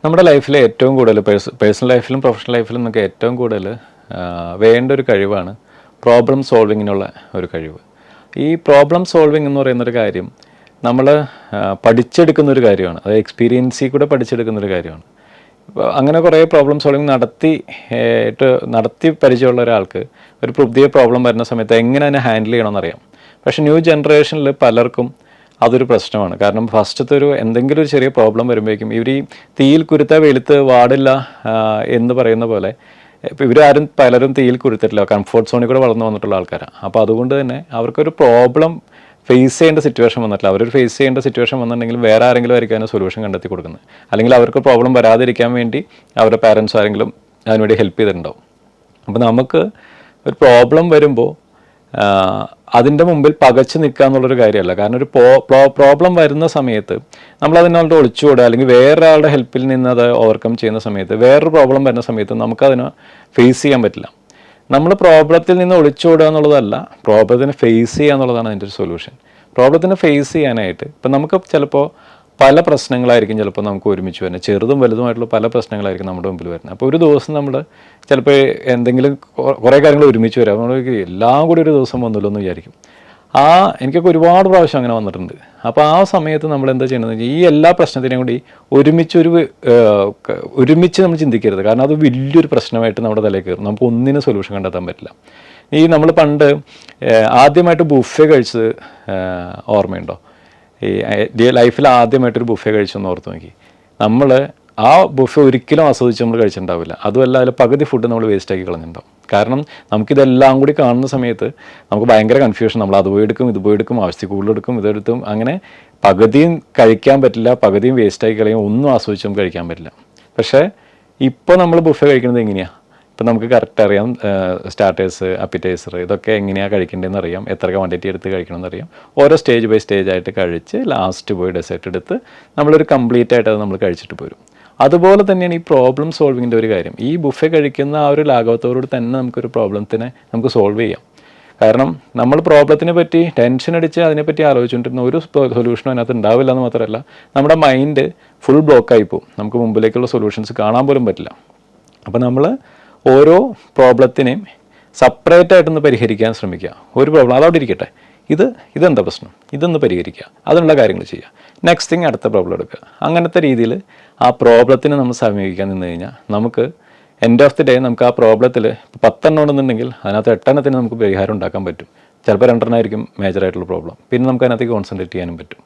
നമ്മുടെ ലൈഫിൽ ഏറ്റവും കൂടുതൽ പേഴ്സണൽ ലൈഫിലും പ്രൊഫഷണൽ ലൈഫിലും നമുക്ക് ഏറ്റവും കൂടുതൽ വേണ്ട ഒരു കഴിവാണ് പ്രോബ്ലം സോൾവിങ്ങിനുള്ള ഒരു കഴിവ്. ഈ പ്രോബ്ലം സോൾവിങ് എന്ന് പറയുന്നൊരു കാര്യം നമ്മൾ പഠിച്ചെടുക്കുന്നൊരു കാര്യമാണ്. അത് എക്സ്പീരിയൻസിൽ കൂടെ പഠിച്ചെടുക്കുന്നൊരു കാര്യമാണ്. അങ്ങനെ കുറേ പ്രോബ്ലം സോൾവിങ് നടത്തി പരിചയമുള്ള ഒരാൾക്ക് ഒരു പുതിയ പ്രോബ്ലം വരുന്ന സമയത്ത് എങ്ങനെ അതിനെ ഹാൻഡിൽ ചെയ്യണമെന്നറിയാം. പക്ഷേ ന്യൂ ജനറേഷനിൽ പലർക്കും അതൊരു പ്രശ്നമാണ്. കാരണം ഫസ്റ്റത്തെ എന്തെങ്കിലും ഒരു ചെറിയ പ്രോബ്ലം വരുമ്പോഴേക്കും ഇവർ ഈ തീയിൽ കുരുത്ത വെളുത്ത് വാടില്ല എന്ന് പറയുന്ന പോലെ ഇവരാരും പലരും തീയിൽ കുരുത്തിട്ടില്ല, കംഫർട്ട് സോണിൽ കൂടെ വളർന്നു വന്നിട്ടുള്ള ആൾക്കാരാണ്. അപ്പോൾ അതുകൊണ്ട് തന്നെ അവർക്കൊരു പ്രോബ്ലം ഫേസ് ചെയ്യേണ്ട സിറ്റുവേഷൻ വന്നിട്ടില്ല. അവരൊരു ഫേസ് ചെയ്യേണ്ട സിറ്റുവേഷൻ വന്നിട്ടുണ്ടെങ്കിൽ വേറെ ആരെങ്കിലും ആയിരിക്കും അതിന് സൊല്യൂഷൻ കണ്ടെത്തി കൊടുക്കുന്നത്, അല്ലെങ്കിൽ അവർക്ക് പ്രോബ്ലം വരാതിരിക്കാൻ വേണ്ടി അവരുടെ പാരൻസ് ആരെങ്കിലും അതിനുവേണ്ടി ഹെൽപ്പ് ചെയ്തിട്ടുണ്ടാവും. അപ്പോൾ നമുക്ക് ഒരു പ്രോബ്ലം വരുമ്പോൾ അതിൻ്റെ മുമ്പിൽ പകച്ച് നിൽക്കുക എന്നുള്ളൊരു കാര്യമല്ല. കാരണം ഒരു പ്രോബ്ലം വരുന്ന സമയത്ത് നമ്മളതിനോട് ഒളിച്ചുകൂടുക, അല്ലെങ്കിൽ വേറൊരാളുടെ ഹെൽപ്പിൽ നിന്ന് അത് ഓവർകം ചെയ്യുന്ന സമയത്ത് വേറൊരു പ്രോബ്ലം വരുന്ന സമയത്ത് നമുക്കതിനെ ഫേസ് ചെയ്യാൻ പറ്റില്ല. നമ്മൾ പ്രോബ്ലത്തിൽ നിന്ന് ഒളിച്ചോടുക എന്നുള്ളതല്ല, പ്രോബ്ലത്തിനെ ഫേസ് ചെയ്യുക എന്നുള്ളതാണ് അതിൻ്റെ ഒരു സൊല്യൂഷൻ. പ്രോബ്ലത്തിനെ ഫേസ് ചെയ്യാനായിട്ട് ഇപ്പം നമുക്ക് ചിലപ്പോൾ പല പ്രശ്നങ്ങളായിരിക്കും ചിലപ്പോൾ നമുക്ക് ഒരുമിച്ച് വരുന്നത്, ചെറുതും വലുതുമായിട്ടുള്ള പല പ്രശ്നങ്ങളായിരിക്കും നമ്മുടെ മുമ്പിൽ വരുന്നത്. അപ്പോൾ ഒരു ദിവസം നമ്മൾ ചിലപ്പോൾ എന്തെങ്കിലും കുറേ കാര്യങ്ങൾ ഒരുമിച്ച് വരാം, നമ്മൾ എല്ലാം കൂടി ഒരു ദിവസം വന്നല്ലോ എന്ന് വിചാരിക്കും. എനിക്കൊക്കെ ഒരുപാട് പ്രാവശ്യം അങ്ങനെ വന്നിട്ടുണ്ട്. അപ്പോൾ ആ സമയത്ത് നമ്മൾ എന്താ ചെയ്യണമെന്ന് വെച്ചാൽ ഈ എല്ലാ പ്രശ്നത്തിനെയും കൂടി ഒരുമിച്ച് നമ്മൾ ചിന്തിക്കരുത്. കാരണം അത് വലിയൊരു പ്രശ്നമായിട്ട് നമ്മുടെ തലയിൽ കയറും, നമുക്ക് ഒന്നിനും സൊല്യൂഷൻ കണ്ടെത്താൻ പറ്റില്ല. നമ്മൾ പണ്ട് ആദ്യമായിട്ട് ബുഫേ കഴിച്ചത് ഓർമ്മയുണ്ടോ? ഈ ലൈഫിൽ ആദ്യമായിട്ടൊരു ബുഫേ കഴിച്ചെന്ന് ഓർത്ത് നോക്കി. നമ്മൾ ആ ബുഫേ ഒരിക്കലും ആസ്വദിച്ച് നമ്മൾ കഴിച്ചിട്ടുണ്ടാവില്ല. അതുമല്ല, അതിൽ പകുതി ഫുഡ് നമ്മൾ വേസ്റ്റാക്കി കളഞ്ഞിട്ടുണ്ടാവും. കാരണം നമുക്കിതെല്ലാം കൂടി കാണുന്ന സമയത്ത് നമുക്ക് ഭയങ്കര കൺഫ്യൂഷൻ. നമ്മൾ അത് പോയി എടുക്കും, ഇത് പോയി എടുക്കും, ആവശ്യത്തിൽ കൂടുതലെടുക്കും, ഇതെടുത്തും, അങ്ങനെ പകുതിയും കഴിക്കാൻ പറ്റില്ല, പകുതിയും വേസ്റ്റാക്കി കളയും, ഒന്നും ആസ്വദിച്ച് നമുക്ക് കഴിക്കാൻ പറ്റില്ല. പക്ഷേ ഇപ്പോൾ നമ്മൾ ബുഫേ കഴിക്കുന്നത് എങ്ങനെയാണ്? ഇപ്പം നമുക്ക് കറക്റ്റ് അറിയാം, സ്റ്റാർട്ടേഴ്സ്, അപ്പിറ്റൈസർ, ഇതൊക്കെ എങ്ങനെയാണ് കഴിക്കേണ്ടതെന്ന് അറിയാം, എത്ര ക്വാണ്ടിറ്റി എടുത്ത് കഴിക്കണമെന്ന് അറിയാം. ഓരോ സ്റ്റേജ് ബൈ സ്റ്റേജ് ആയിട്ട് കഴിച്ച് ലാസ്റ്റ് പോയി ഡെസേർട്ട് എടുത്ത് നമ്മളൊരു കംപ്ലീറ്റ് ആയിട്ട് അത് നമ്മൾ കഴിച്ചിട്ട് പോരും. അതുപോലെ തന്നെയാണ് ഈ പ്രോബ്ലം സോൾവിങ്ങിൻ്റെ ഒരു കാര്യം. ഈ ബുഫേ കഴിക്കുന്ന ആ ഒരു ലാഘവത്തോടുകൂടി തന്നെ നമുക്കൊരു പ്രോബ്ലത്തിനെ നമുക്ക് സോൾവ് ചെയ്യാം. കാരണം നമ്മൾ പ്രോബ്ലത്തിനെ പറ്റി ടെൻഷൻ അടിച്ച് അതിനെപ്പറ്റി ആലോചിച്ചുകൊണ്ടിരുന്ന ഒരു സൊല്യൂഷനും അതിനകത്ത് ഉണ്ടാവില്ല എന്ന് മാത്രമല്ല, നമ്മുടെ മൈൻഡ് ഫുൾ ബ്ലോക്കായി പോകും, നമുക്ക് മുമ്പിലേക്കുള്ള സൊല്യൂഷൻസ് കാണാൻ പോലും പറ്റില്ല. അപ്പോൾ നമ്മൾ ഓരോ പ്രോബ്ലത്തിനെയും സെപ്പറേറ്റ് ആയിട്ടൊന്ന് പരിഹരിക്കാൻ ശ്രമിക്കുക. ഒരു പ്രോബ്ലം അതവിടെ ഇരിക്കട്ടെ, ഇതെന്താ പ്രശ്നം, ഇതൊന്ന് പരിഹരിക്കുക, അതിനുള്ള കാര്യങ്ങൾ ചെയ്യുക. നെക്സ്റ്റ് തിങ് അടുത്ത പ്രോബ്ലം എടുക്കുക. അങ്ങനത്തെ രീതിയിൽ ആ പ്രോബ്ലത്തിനെ നമ്മൾ സമീപിക്കാൻ നിന്ന് കഴിഞ്ഞാൽ നമുക്ക് എൻഡ് ഓഫ് ദി ഡേ നമുക്ക് ആ പ്രോബ്ലത്തിൽ 10 എണ്ണം ഉണ്ടെന്നുണ്ടെങ്കിൽ അതിനകത്ത് 8 എണ്ണത്തിന് നമുക്ക് പരിഹാരം ഉണ്ടാക്കാൻ പറ്റും. ചിലപ്പോൾ 2 എണ്ണമായിരിക്കും മേജറായിട്ടുള്ള പ്രോബ്ലം, പിന്നെ നമുക്ക് അതിനകത്തേക്ക് കോൺസെൻട്രേറ്റ് ചെയ്യാനും പറ്റും.